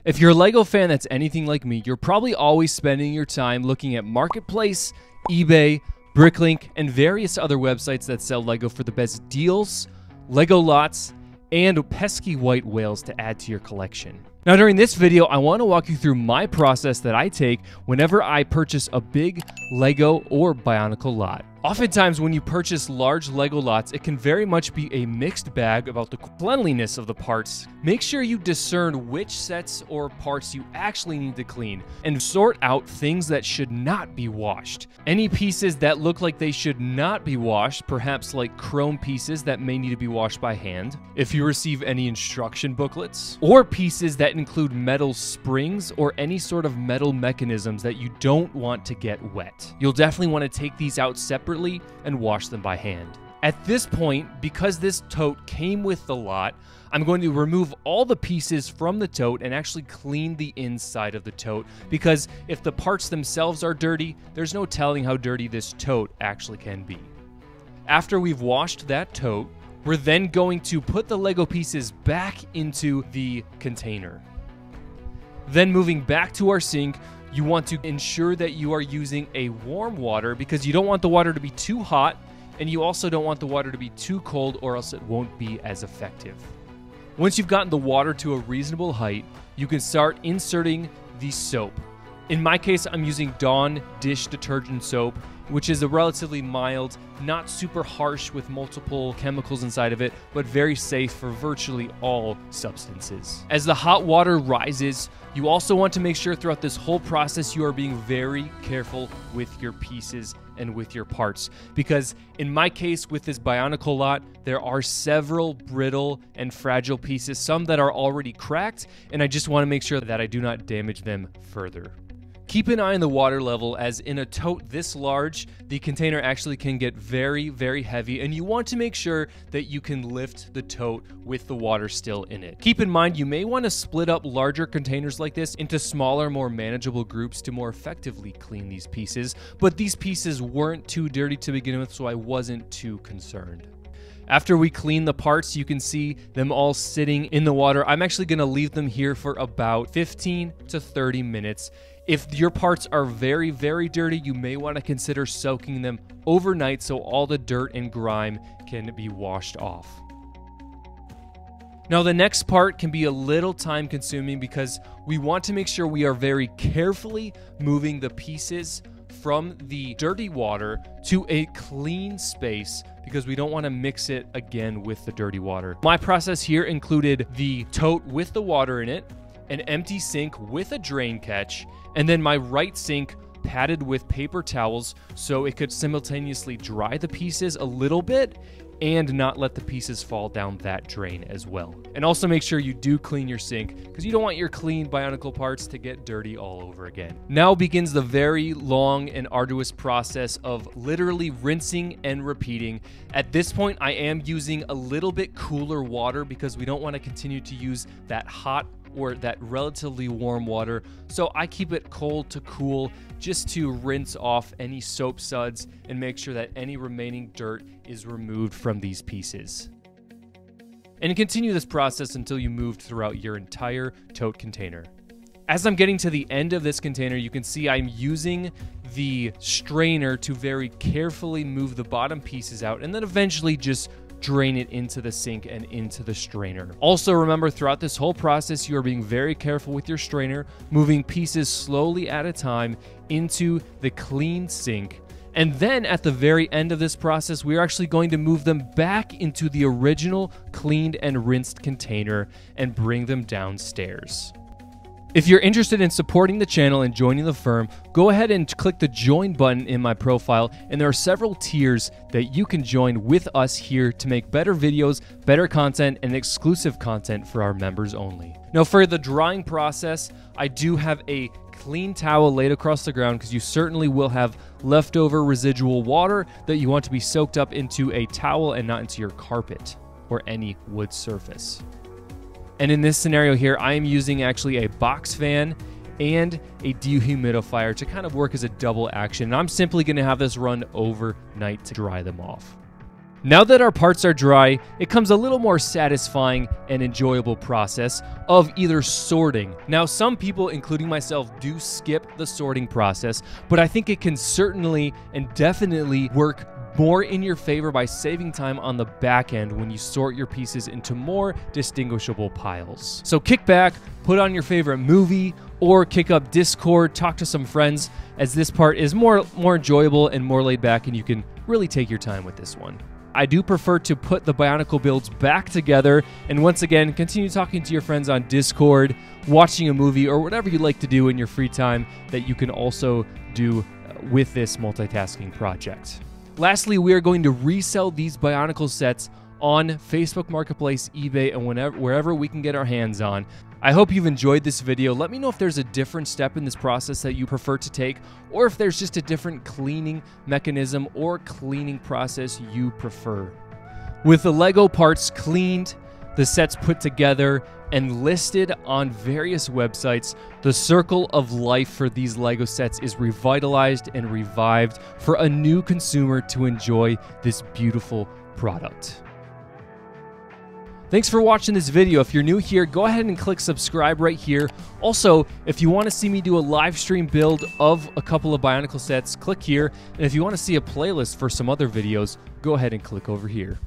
If you're a LEGO fan that's anything like me, you're probably always spending your time looking at Marketplace, eBay, Bricklink, and various other websites that sell LEGO for the best deals, LEGO lots, and pesky white whales to add to your collection. Now during this video, I want to walk you through my process that I take whenever I purchase a big LEGO or Bionicle lot. Oftentimes when you purchase large LEGO lots, it can very much be a mixed bag about the cleanliness of the parts. Make sure you discern which sets or parts you actually need to clean and sort out things that should not be washed. Any pieces that look like they should not be washed, perhaps like chrome pieces that may need to be washed by hand, if you receive any instruction booklets, or pieces that include metal springs or any sort of metal mechanisms that you don't want to get wet. You'll definitely want to take these out separately and wash them by hand. At this point, because this tote came with the lot, I'm going to remove all the pieces from the tote and actually clean the inside of the tote, because if the parts themselves are dirty, there's no telling how dirty this tote actually can be. After we've washed that tote, we're then going to put the LEGO pieces back into the container. Then moving back to our sink, you want to ensure that you are using a warm water because you don't want the water to be too hot and you also don't want the water to be too cold or else it won't be as effective. Once you've gotten the water to a reasonable height, you can start inserting the soap. In my case, I'm using Dawn dish detergent soap, which is a relatively mild, not super harsh with multiple chemicals inside of it, but very safe for virtually all substances. As the hot water rises, you also want to make sure throughout this whole process you are being very careful with your pieces and with your parts. Because in my case with this Bionicle lot, there are several brittle and fragile pieces, some that are already cracked, and I just want to make sure that I do not damage them further. Keep an eye on the water level, as in a tote this large, the container actually can get very, very heavy, and you want to make sure that you can lift the tote with the water still in it. Keep in mind, you may want to split up larger containers like this into smaller, more manageable groups to more effectively clean these pieces, but these pieces weren't too dirty to begin with, so I wasn't too concerned. After we clean the parts, you can see them all sitting in the water. I'm actually going to leave them here for about 15 to 30 minutes. If your parts are very, very dirty, you may want to consider soaking them overnight so all the dirt and grime can be washed off. Now, the next part can be a little time consuming because we want to make sure we are very carefully moving the pieces from the dirty water to a clean space because we don't want to mix it again with the dirty water. My process here included the tote with the water in it, an empty sink with a drain catch, and then my right sink padded with paper towels so it could simultaneously dry the pieces a little bit and not let the pieces fall down that drain as well. And also make sure you do clean your sink because you don't want your clean Bionicle parts to get dirty all over again. Now begins the very long and arduous process of literally rinsing and repeating. At this point, I am using a little bit cooler water because we don't want to continue to use that hot or that relatively warm water, so I keep it cold to cool just to rinse off any soap suds and make sure that any remaining dirt is removed from these pieces. And continue this process until you moved throughout your entire tote container. As I'm getting to the end of this container, you can see I'm using the strainer to very carefully move the bottom pieces out and then eventually just drain it into the sink and into the strainer. Also remember, throughout this whole process, you are being very careful with your strainer, moving pieces slowly at a time into the clean sink. And then at the very end of this process, we're actually going to move them back into the original cleaned and rinsed container and bring them downstairs. If you're interested in supporting the channel and joining the firm, go ahead and click the join button in my profile, and there are several tiers that you can join with us here to make better videos, better content, and exclusive content for our members only. Now for the drying process, I do have a clean towel laid across the ground because you certainly will have leftover residual water that you want to be soaked up into a towel and not into your carpet or any wood surface. And in this scenario here, I am using actually a box fan and a dehumidifier to kind of work as a double action. And I'm simply going to have this run overnight to dry them off. Now that our parts are dry, it comes a little more satisfying and enjoyable process of either sorting. Now, some people, including myself, do skip the sorting process, but I think it can certainly and definitely work more in your favor by saving time on the back end when you sort your pieces into more distinguishable piles. So kick back, put on your favorite movie, or kick up Discord, talk to some friends, as this part is more enjoyable and more laid back, and you can really take your time with this one. I do prefer to put the Bionicle builds back together, and once again, continue talking to your friends on Discord, watching a movie, or whatever you like to do in your free time that you can also do with this multitasking project. Lastly, we are going to resell these Bionicle sets on Facebook Marketplace, eBay, and wherever we can get our hands on. I hope you've enjoyed this video. Let me know if there's a different step in this process that you prefer to take, or if there's just a different cleaning mechanism or cleaning process you prefer. With the Lego parts cleaned, the sets put together, and listed on various websites, the circle of life for these Lego sets is revitalized and revived for a new consumer to enjoy this beautiful product. Thanks for watching this video. If you're new here, go ahead and click subscribe right here. Also, if you want to see me do a live stream build of a couple of Bionicle sets, click here. And if you want to see a playlist for some other videos, go ahead and click over here.